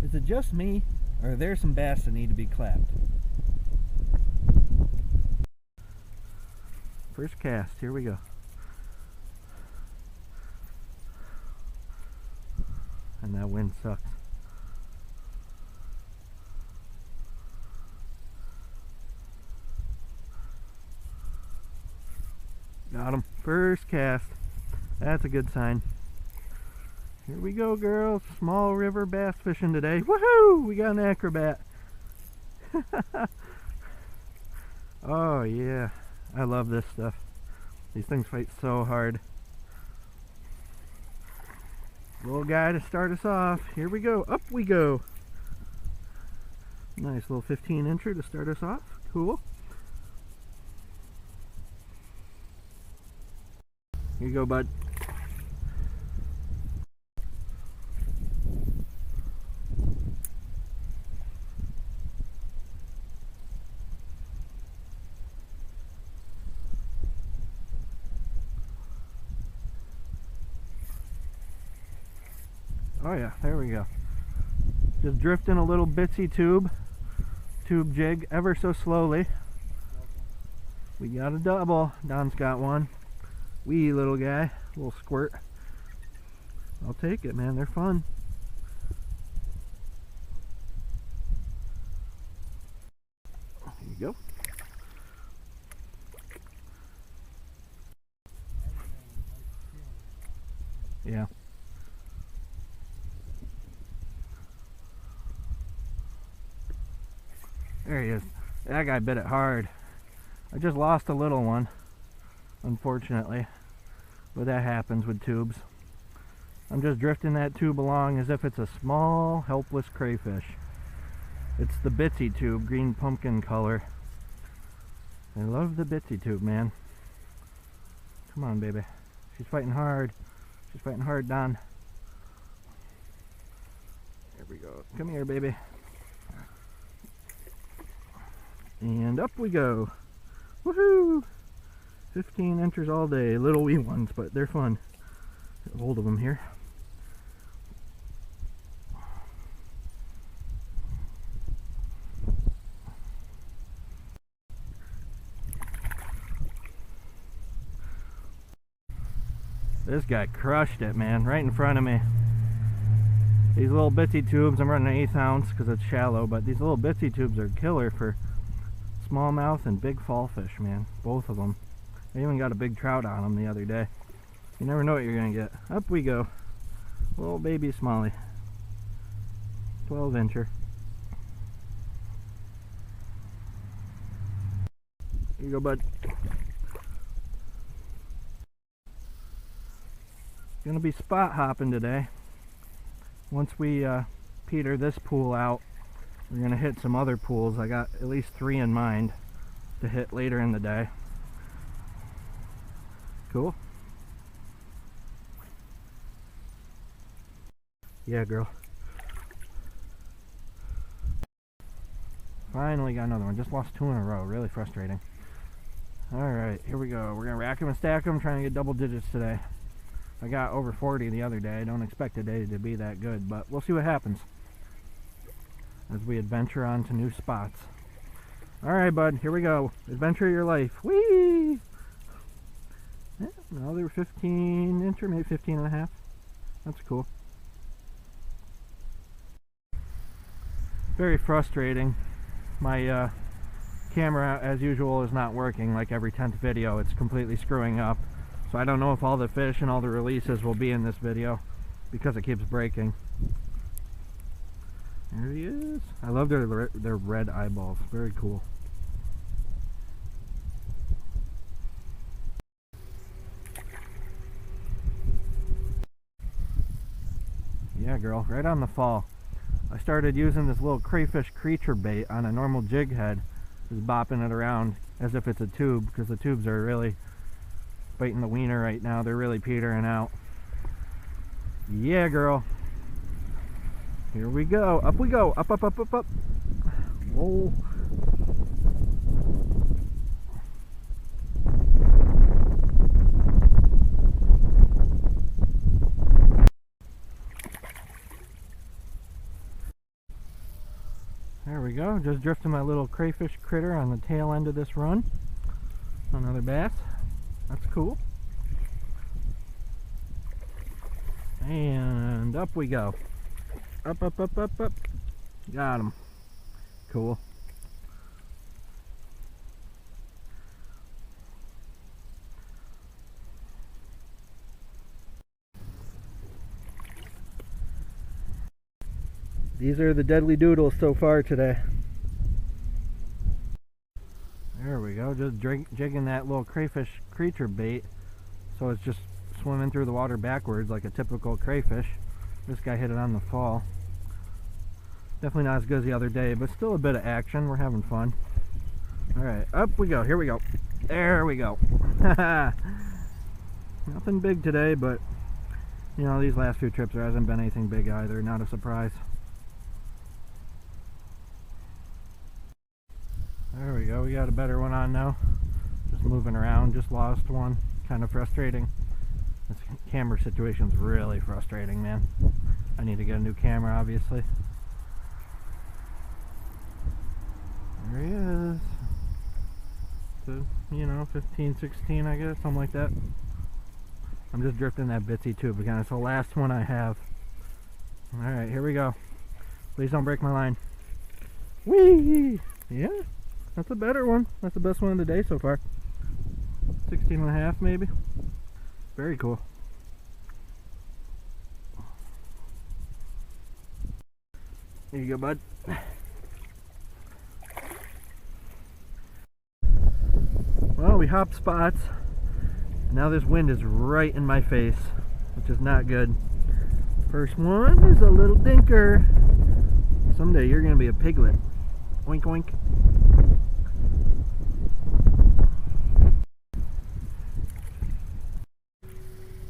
Is it just me, or are there some bass that need to be clapped? First cast, here we go. And that wind sucks. Got him. First cast. That's a good sign. Here we go, girls. Small river bass fishing today. Woohoo! We got an acrobat. Oh yeah. I love this stuff. These things fight so hard. Little guy to start us off. Here we go. Up we go. Nice little 15-incher to start us off. Cool. Here you go, bud. Oh yeah, there we go. Just drifting a little bitsy tube jig ever so slowly. We got a double. Don's got one. Wee little guy, little squirt. I'll take it, man. They're fun. There you go. Yeah. There he is. That guy bit it hard. I just lost a little one, unfortunately, but that happens with tubes. I'm just drifting that tube along as if it's a small, helpless crayfish. It's the bitsy tube, green pumpkin color. I love the bitsy tube, man. Come on, baby. She's fighting hard. She's fighting hard, Don. There we go. Come here, baby. And up we go. Woohoo! 15 inches all day. Little wee ones, but they're fun. Get a hold of them here. This guy crushed it, man, right in front of me. These little bitsy tubes, I'm running an 1/8 ounce because it's shallow, but these little bitsy tubes are killer for smallmouth and big fall fish, man. Both of them. I even got a big trout on them the other day. You never know what you're gonna get. Up we go. Little baby smallie. 12-incher. Here you go, bud. Gonna be spot hopping today. Once we peter this pool out, we're gonna hit some other pools. I got at least 3 in mind to hit later in the day. Cool. Yeah, girl. Finally got another one. Just lost 2 in a row. Really frustrating. Alright, here we go. We're gonna rack them and stack them, trying to get double digits today. I got over 40 the other day. I don't expect today to be that good, but we'll see what happens as we adventure on to new spots. Alright, bud, here we go. Adventure of your life. Whee! Yeah, another 15-incher, maybe 15.5. That's cool. Very frustrating. My camera, as usual, is not working. Like every 10th video, it's completely screwing up. So I don't know if all the fish and all the releases will be in this video because it keeps breaking. There he is. I love their red eyeballs. Very cool. Yeah, girl, right on the fall. I started using this little crayfish creature bait on a normal jig head, just bopping it around as if it's a tube, because the tubes are really biting the wiener right now. They're really petering out. Yeah, girl. Here we go. Up we go. Up, up, up, up, up. Whoa. There we go, just drifting my little crayfish critter on the tail end of this run. Another bass. That's cool. And up we go. Up, up, up, up, up. Got him. Cool. These are the deadly doodles so far today. There we go, just jigging that little crayfish creature bait, so it's just swimming through the water backwards like a typical crayfish. This guy hit it on the fall. Definitely not as good as the other day, but still a bit of action. We're having fun. Alright, up we go. Here we go. There we go. Nothing big today, but you know, these last few trips there hasn't been anything big either. Not a surprise. There we go. We got a better one on now. Just moving around. Just lost one. Kind of frustrating. This camera situation's really frustrating, man. I need to get a new camera, obviously. There he is. So, you know, 15, 16, I guess, something like that. I'm just drifting that bitsy tube again. It's the last one I have. Alright, here we go. Please don't break my line. Whee! Yeah, that's a better one. That's the best one of the day so far. 16 and a half, maybe. Very cool. Here you go, bud. Well, we hopped spots. Now this wind is right in my face, which is not good. First one is a little dinker. Someday you're going to be a piglet. Oink, oink.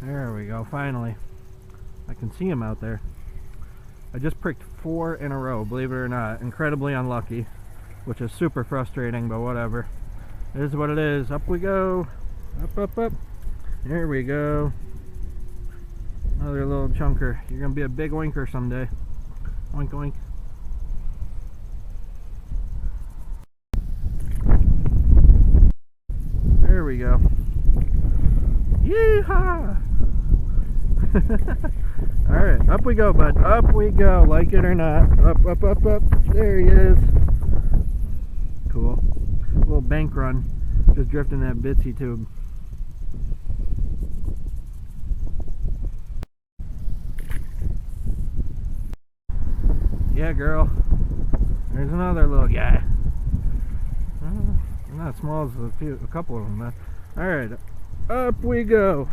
There we go, finally. I can see him out there. I just pricked 4 in a row, believe it or not. Incredibly unlucky, which is super frustrating, but whatever. It is what it is. Up we go. Up, up, up. There we go. Another little chunker. You're going to be a big oinker someday. Oink, oink. There we go. Yeehaw! Alright, up we go, bud. Up we go, like it or not. Up, up, up, up. There he is. Cool. Little bank run. Just drifting that bitsy tube. Yeah, girl. There's another little guy. Not as small as a couple of them, but alright, up we go.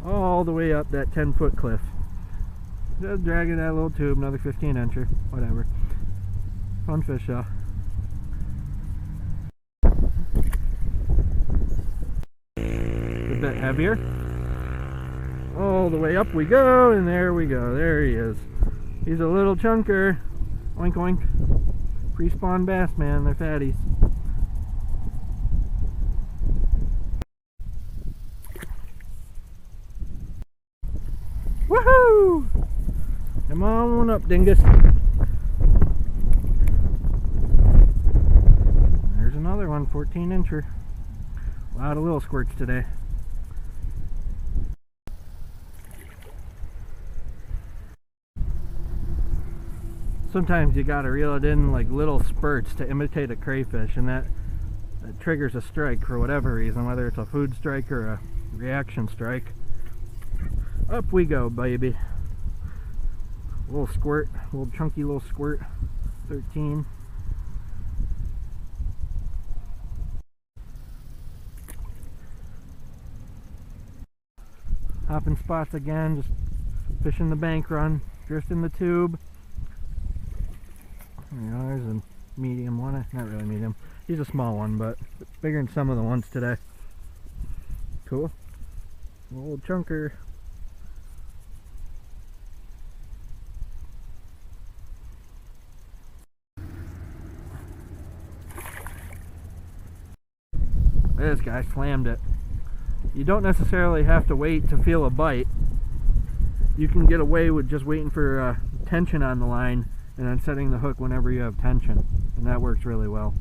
All the way up that 10-foot cliff. Just dragging that little tube, another 15-incher, whatever. Fun fish, though. A bit heavier. All the way up we go, and there we go. There he is. He's a little chunker. Oink, oink. Pre-spawn bass, man. They're fatties. Woohoo! Come on up, dingus. There's another one, 14-incher. A lot of little squirts today. Sometimes you gotta reel it in like little spurts to imitate a crayfish, and that triggers a strike for whatever reason, whether it's a food strike or a reaction strike. Up we go, baby. Little squirt, little chunky little squirt. 13. Hopping spots again, just fishing the bank run, drifting the tube. You know, there's a medium one. Not really medium. He's a small one, but bigger than some of the ones today. Cool. Little chunker. This guy slammed it. You don't necessarily have to wait to feel a bite. You can get away with just waiting for tension on the line and then setting the hook whenever you have tension, and that works really well.